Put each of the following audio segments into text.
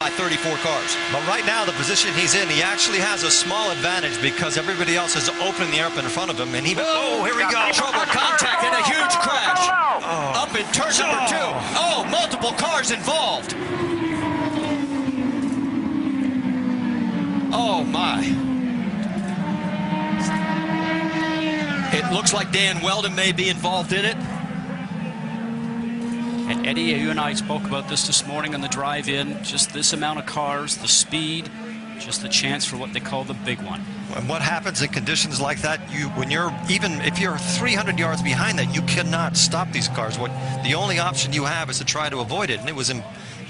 by 34 cars. But right now, the position he's in, he actually has a small advantage because everybody else is opening the air in front of him. And he, oh, here we go. Trouble, contact, and a huge crash. Up in turn number 2. Oh, multiple cars involved. Oh, my. It looks like Dan Wheldon may be involved in it. And Eddie, you and I spoke about this morning on the drive-in. Just this amount of cars, the speed, just the chance for what they call the big one. And what happens in conditions like that, when you're, even if you're 300 yards behind that, you cannot stop these cars. The only option you have is to try to avoid it, and it was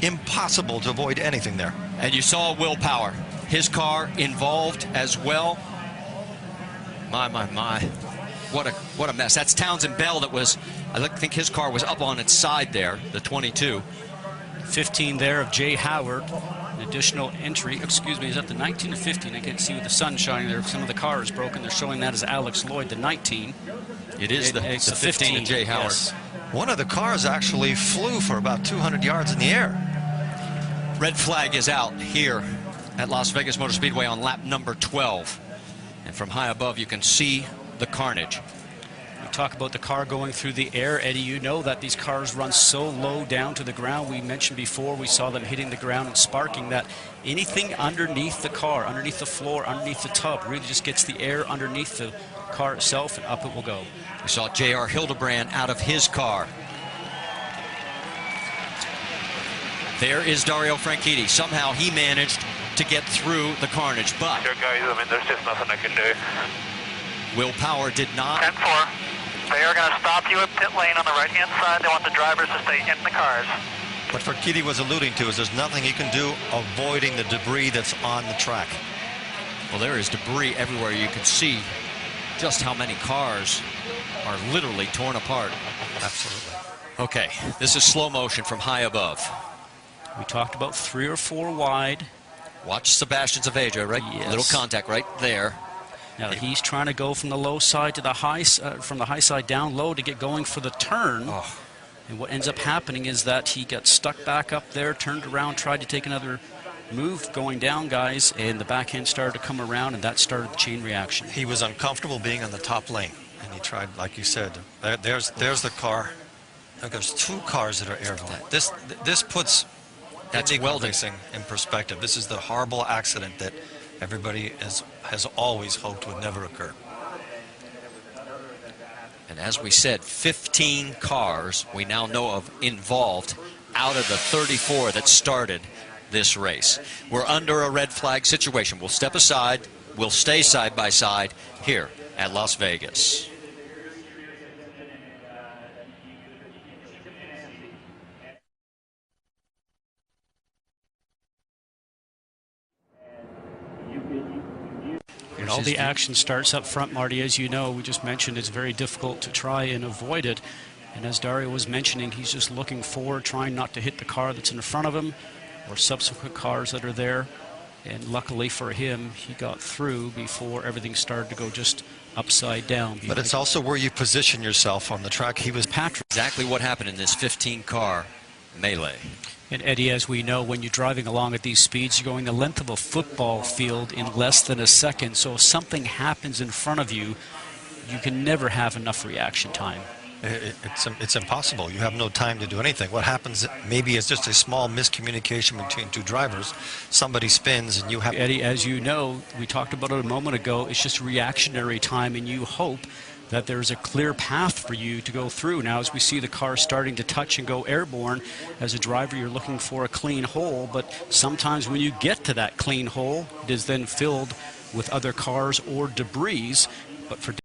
impossible to avoid anything there. And you saw willpower. His car involved as well. My. What a mess. That's Townsend Bell that was, I think his car was up on its side there, the 22. 15 there of Jay Howard. An additional entry, excuse me, is that the 19 or 15? I can't see with the sun shining there. Some of the car is broken. They're showing that as Alex Lloyd, the 19. It's the 15 of Jay Howard. Yes. One of the cars actually flew for about 200 yards in the air. Red flag is out here at Las Vegas Motor Speedway on lap number 12. And from high above, you can see the carnage. We talk about the car going through the air. Eddie, you know that these cars run so low down to the ground. We mentioned before we saw them hitting the ground and sparking, that anything underneath the car, underneath the floor, underneath the tub, really just gets the air underneath the car itself, and up it will go. We saw J.R. Hildebrand out of his car. There is Dario Franchitti. Somehow he managed to get through the carnage, but Sure, guys, I mean, there's just nothing I can do. willpower did not. 10-4. They are going to stop you at pit lane on the right-hand side. They want the drivers to stay in the cars. What Franchitti was alluding to is there's nothing he can do avoiding the debris that's on the track. Well, there is debris everywhere. You can see just how many cars are literally torn apart. Absolutely. Okay, this is slow motion from high above. We talked about 3 or 4 wide. Watch Sebastian Zaveja, right? Yes. Little contact right there. Now he's trying to go from the low side to the high, from the high side down low to get going for the turn. Oh. And what ends up happening is that he got stuck back up there, turned around, tried to take another move going down, guys, and the backhand started to come around, and that started the chain reaction. He was uncomfortable being on the top lane, and he tried, like you said, there's the car. Look, there's 2 cars that are airborne. This puts That's Wheldon racing in perspective. This is the horrible accident that everybody has always hoped would never occur. And as we said, 15 cars we now know of involved out of the 34 that started this race. We're under a red flag situation. We'll step aside. We'll stay side by side here at Las Vegas. And all the action starts up front, Marty. As you know, we just mentioned it's very difficult to try and avoid it. And as Dario was mentioning, he's just looking forward, trying not to hit the car that's in front of him or subsequent cars that are there. And luckily for him, he got through before everything started to go just upside down. But it's also where you position yourself on the track. He was Patrick. Exactly what happened in this 15-car melee. And Eddie, as we know, when you're driving along at these speeds, you're going the length of a football field in less than a second. So if something happens in front of you, you can never have enough reaction time. It's impossible. You have no time to do anything. What happens maybe is just a small miscommunication between 2 drivers. Somebody spins and you have... Eddie, as you know, we talked about it a moment ago, it's just reactionary time, and you hope that there's a clear path for you to go through. Now, as we see the car starting to touch and go airborne, as a driver, you're looking for a clean hole, but sometimes when you get to that clean hole, it is then filled with other cars or debris. But for